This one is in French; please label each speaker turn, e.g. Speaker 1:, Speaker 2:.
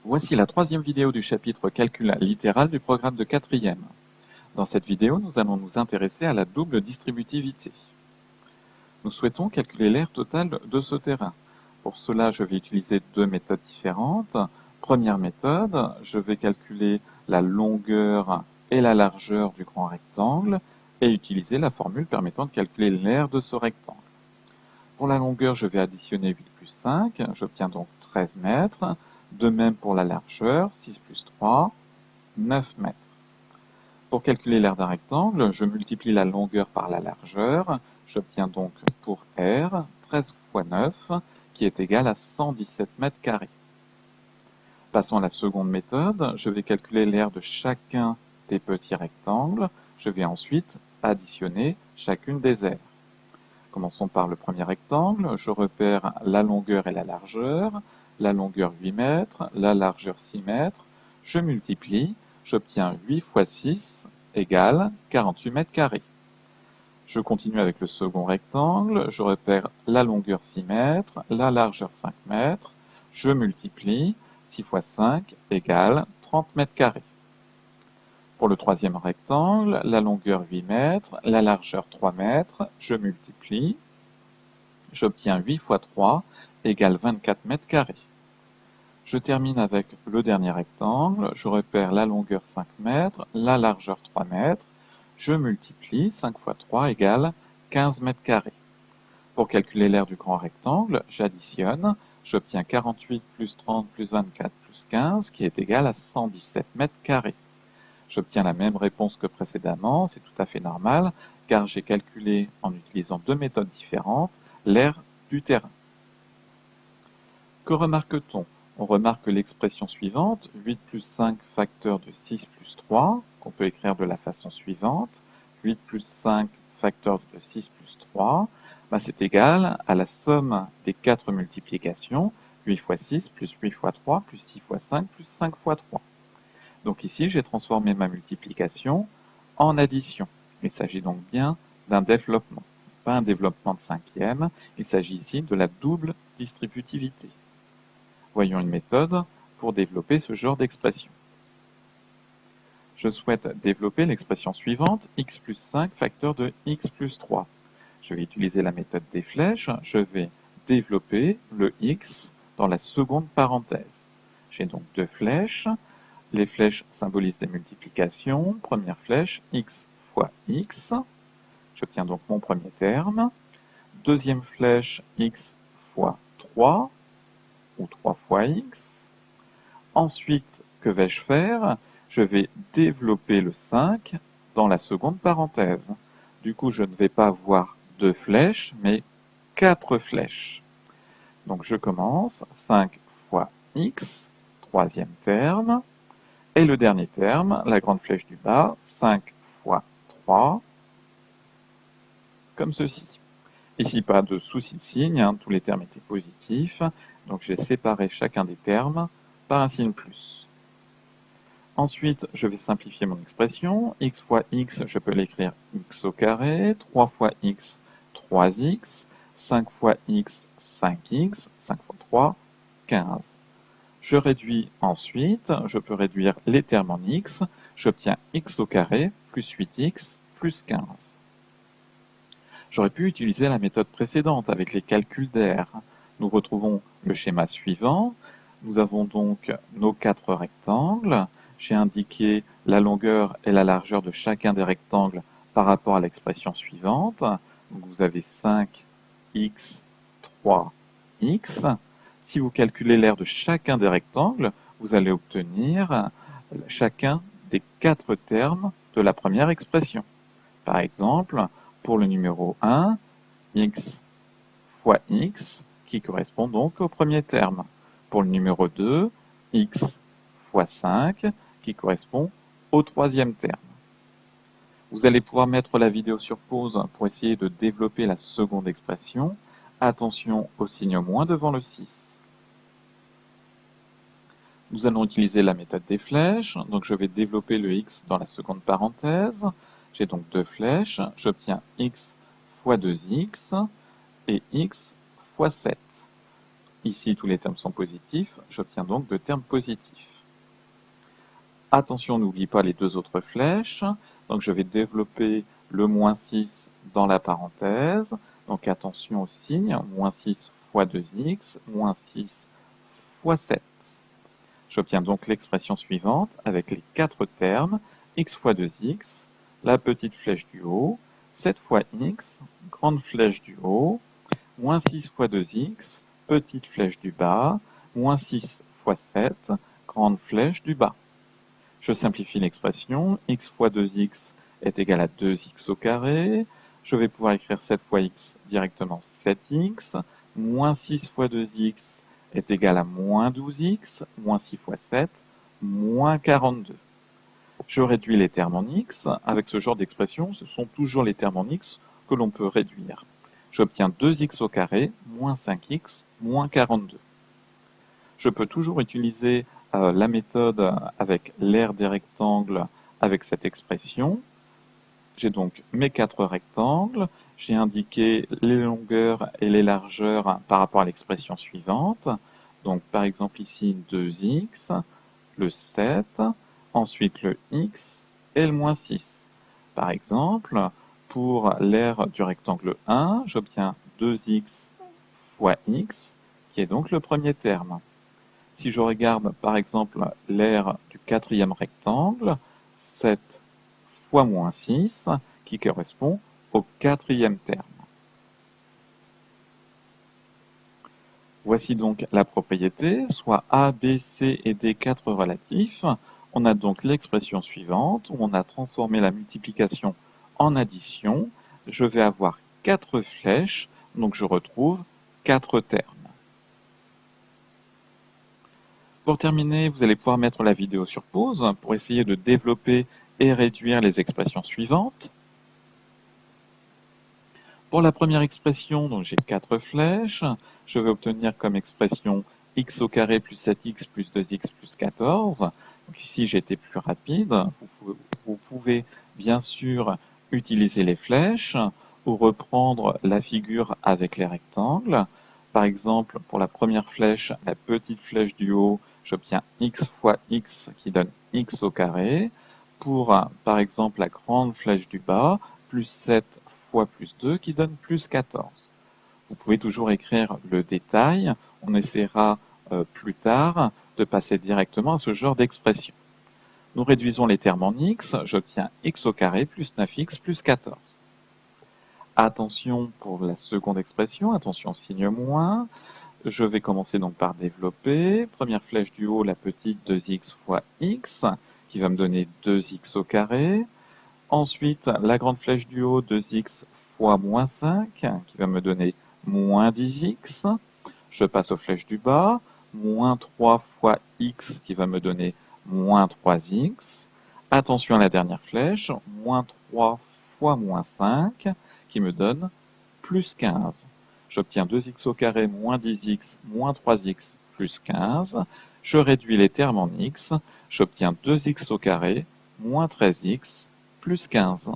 Speaker 1: Voici la troisième vidéo du chapitre Calcul littéral du programme de quatrième. Dans cette vidéo, nous allons nous intéresser à la double distributivité. Nous souhaitons calculer l'aire totale de ce terrain. Pour cela, je vais utiliser deux méthodes différentes. Première méthode, je vais calculer la longueur et la largeur du grand rectangle et utiliser la formule permettant de calculer l'aire de ce rectangle. Pour la longueur, je vais additionner 8 plus 5, j'obtiens donc 13 mètres. De même pour la largeur, 6 plus 3, 9 mètres. Pour calculer l'aire d'un rectangle, je multiplie la longueur par la largeur. J'obtiens donc pour R 13 fois 9, qui est égal à 117 mètres carrés. Passons à la seconde méthode, je vais calculer l'aire de chacun des petits rectangles. Je vais ensuite additionner chacune des aires. Commençons par le premier rectangle. Je repère la longueur et la largeur. La longueur 8 mètres, la largeur 6 mètres. Je multiplie, j'obtiens 8 fois 6 égale 48 mètres carrés. Je continue avec le second rectangle. Je repère la longueur 6 mètres, la largeur 5 mètres. Je multiplie, 6 fois 5 égale 30 mètres carrés. Pour le troisième rectangle, la longueur 8 mètres, la largeur 3 mètres, je multiplie, j'obtiens 8 fois 3 égale 24 mètres carrés. Je termine avec le dernier rectangle, je repère la longueur 5 mètres, la largeur 3 mètres, je multiplie, 5 fois 3 égale 15 mètres carrés. Pour calculer l'aire du grand rectangle, j'additionne, j'obtiens 48 plus 30 plus 24 plus 15 qui est égal à 117 mètres carrés. J'obtiens la même réponse que précédemment, c'est tout à fait normal, car j'ai calculé, en utilisant deux méthodes différentes, l'aire du terrain. Que remarque-t-on? On remarque l'expression suivante, 8 plus 5 facteur de 6 plus 3, qu'on peut écrire de la façon suivante, 8 plus 5 facteur de 6 plus 3, c'est égal à la somme des quatre multiplications, 8 fois 6 plus 8 fois 3 plus 6 fois 5 plus 5 fois 3. Donc ici, j'ai transformé ma multiplication en addition. Il s'agit donc bien d'un développement, pas un développement de cinquième. Il s'agit ici de la double distributivité. Voyons une méthode pour développer ce genre d'expression. Je souhaite développer l'expression suivante, x plus 5 facteur de x plus 3. Je vais utiliser la méthode des flèches. Je vais développer le x dans la seconde parenthèse. J'ai donc deux flèches. Les flèches symbolisent des multiplications. Première flèche, x fois x. J'obtiens donc mon premier terme. Deuxième flèche, x fois 3, ou 3 fois x. Ensuite, que vais-je faire? Je vais développer le 5 dans la seconde parenthèse. Du coup, je ne vais pas avoir deux flèches, mais quatre flèches. Donc je commence, 5 fois x, troisième terme. Et le dernier terme, la grande flèche du bas, 5 fois 3, comme ceci. Ici, pas de souci de signe, tous les termes étaient positifs, donc j'ai séparé chacun des termes par un signe plus. Ensuite, je vais simplifier mon expression. X fois x, je peux l'écrire x au carré, 3 fois x, 3x, 5 fois x, 5x, 5 fois 3, 15. Je réduis ensuite, je peux réduire les termes en x, j'obtiens x au carré plus 8x plus 15. J'aurais pu utiliser la méthode précédente avec les calculs d'aire. Nous retrouvons le schéma suivant. Nous avons donc nos quatre rectangles. J'ai indiqué la longueur et la largeur de chacun des rectangles par rapport à l'expression suivante. Donc vous avez 5x, 3x. Si vous calculez l'aire de chacun des rectangles, vous allez obtenir chacun des quatre termes de la première expression. Par exemple, pour le numéro 1, x fois x, qui correspond donc au premier terme. Pour le numéro 2, x fois 5, qui correspond au troisième terme. Vous allez pouvoir mettre la vidéo sur pause pour essayer de développer la seconde expression. Attention au signe moins devant le 6. Nous allons utiliser la méthode des flèches. Donc je vais développer le x dans la seconde parenthèse. J'ai donc deux flèches. J'obtiens x fois 2x et x fois 7. Ici, tous les termes sont positifs, j'obtiens donc deux termes positifs. Attention, n'oublie pas les deux autres flèches. Donc, je vais développer le moins 6 dans la parenthèse. Donc, attention au signe, moins 6 fois 2x, moins 6 fois 7. J'obtiens donc l'expression suivante avec les quatre termes, x fois 2x, la petite flèche du haut, 7 fois x, grande flèche du haut, moins 6 fois 2x, petite flèche du bas, moins 6 fois 7, grande flèche du bas. Je simplifie l'expression, x fois 2x est égal à 2x au carré. Je vais pouvoir écrire 7 fois x directement 7x. Moins 6 fois 2x est égal à moins 12x. Moins 6 fois 7, moins 42. Je réduis les termes en x. Avec ce genre d'expression, ce sont toujours les termes en x que l'on peut réduire. J'obtiens 2x au carré, moins 5x, moins 42. Je peux toujours utiliser la méthode avec l'aire des rectangles avec cette expression. J'ai donc mes quatre rectangles, j'ai indiqué les longueurs et les largeurs par rapport à l'expression suivante. Donc par exemple ici 2x, le 7, ensuite le x et le moins 6. Par exemple, pour l'aire du rectangle 1, j'obtiens 2x fois x, qui est donc le premier terme. Si je regarde par exemple l'aire du quatrième rectangle, 7 fois moins 6, qui correspond au quatrième terme. Voici donc la propriété, soit A, B, C et D, quatre relatifs. On a donc l'expression suivante, où on a transformé la multiplication en addition. Je vais avoir quatre flèches, donc je retrouve quatre termes. Pour terminer, vous allez pouvoir mettre la vidéo sur pause pour essayer de développer et réduire les expressions suivantes. Pour la première expression, donc j'ai quatre flèches. Je vais obtenir comme expression x au carré plus 7x plus 2x plus 14. Donc ici, j'ai été plus rapide. Vous pouvez bien sûr utiliser les flèches ou reprendre la figure avec les rectangles. Par exemple, pour la première flèche, la petite flèche du haut, j'obtiens x fois x qui donne x au carré. Pour, par exemple, la grande flèche du bas, plus 7 fois plus 2 qui donne plus 14. Vous pouvez toujours écrire le détail. On essaiera plus tard de passer directement à ce genre d'expression. Nous réduisons les termes en x. J'obtiens x au carré plus 9x plus 14. Attention pour la seconde expression, attention signe moins. Je vais commencer donc par développer. Première flèche du haut, la petite 2x fois x, qui va me donner 2x au carré. Ensuite, la grande flèche du haut, 2x fois moins 5, qui va me donner moins 10x. Je passe aux flèches du bas, moins 3 fois x, qui va me donner moins 3x. Attention à la dernière flèche, moins 3 fois moins 5, qui me donne plus 15. J'obtiens 2x au carré moins 10x moins 3x plus 15. Je réduis les termes en x. J'obtiens 2x au carré moins 13x plus 15.